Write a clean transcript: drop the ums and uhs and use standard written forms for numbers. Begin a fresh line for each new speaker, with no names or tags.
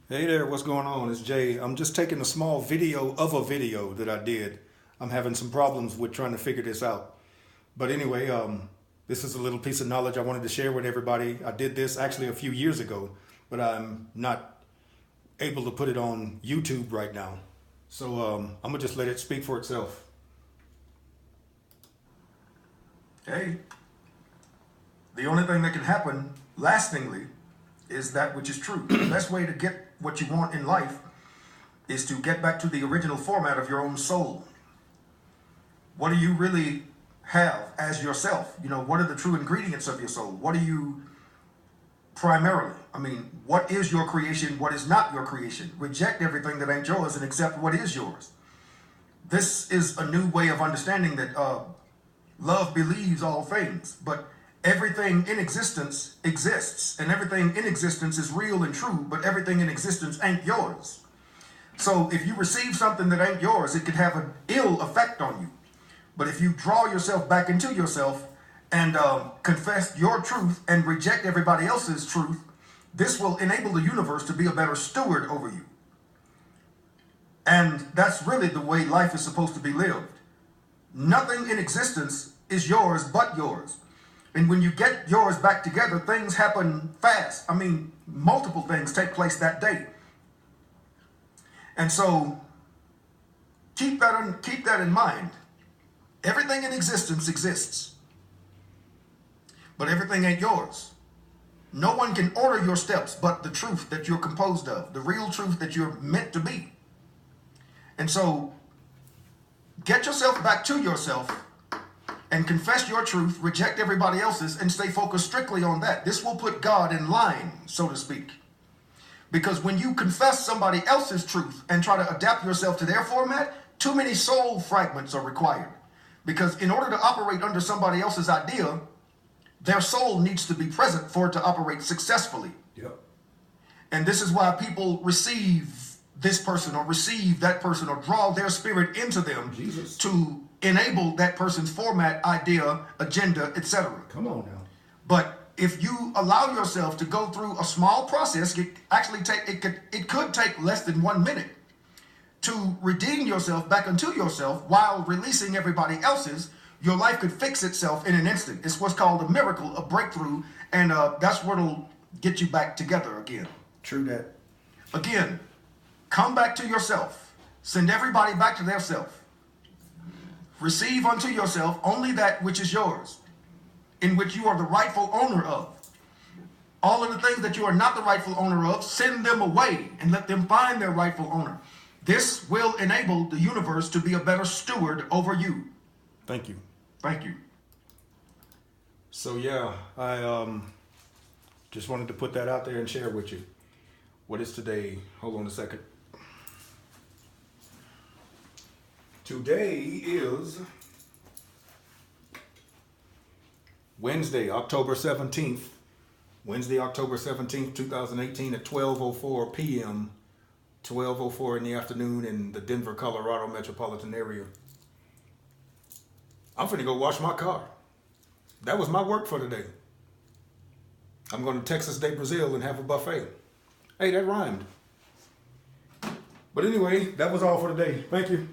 Hey there, what's going on? It's Jay. I'm just taking a small video of a video that I did. I'm having some problems with trying to figure this out. But anyway, this is a little piece of knowledge I wanted to share with everybody. I did this actually a few years ago, but I'm not able to put it on YouTube right now. So I'm gonna just let it speak for itself. Hey, the only thing that can happen lastingly is that which is true. The best way to get what you want in life is to get back to the original format of your own soul. What do you really have as yourself? You know, what are the true ingredients of your soul? What do you primarily? I mean, what is your creation? What is not your creation? Reject everything that ain't yours and accept what is yours. This is a new way of understanding that love believes all things, but everything in existence exists, and everything in existence is real and true, but everything in existence ain't yours. So if you receive something that ain't yours, it could have an ill effect on you. But if you draw yourself back into yourself and confess your truth and reject everybody else's truth, this will enable the universe to be a better steward over you. And that's really the way life is supposed to be lived. Nothing in existence is yours but yours. And when you get yours back together, things happen fast. I mean, multiple things take place that day. And so keep that in mind. Everything in existence exists, but everything ain't yours. No one can order your steps but the truth that you're composed of, the real truth that you're meant to be. And so get yourself back to yourself and confess your truth, reject everybody else's, and stay focused strictly on that. This will put God in line, so to speak. Because when you confess somebody else's truth and try to adapt yourself to their format, too many soul fragments are required. Because in order to operate under somebody else's idea, their soul needs to be present for it to operate successfully.
Yep.
And this is why people receive this person or receive that person or draw their spirit into them to enable that person's format, idea, agenda, etc.
Come on now.
But if you allow yourself to go through a small process, it could take less than 1 minute to redeem yourself back unto yourself while releasing everybody else's. Your life could fix itself in an instant. It's what's called a miracle, a breakthrough, and that's what'll get you back together again.
True that.
Again, come back to yourself. Send everybody back to their self. Receive unto yourself only that which is yours, in which you are the rightful owner of. All of the things that you are not the rightful owner of, send them away and let them find their rightful owner. This will enable the universe to be a better steward over you. Thank you. Thank you. So yeah, I just wanted to put that out there and share with you. What is today? Hold on a second. Today is Wednesday, October 17th. Wednesday, October 17th, 2018 at 12:04 p.m. 12:04 in the afternoon in the Denver, Colorado metropolitan area. I'm finna go wash my car. That was my work for today. I'm going to Texas de Brazil and have a buffet. Hey, that rhymed. But anyway, that was all for today. Thank you.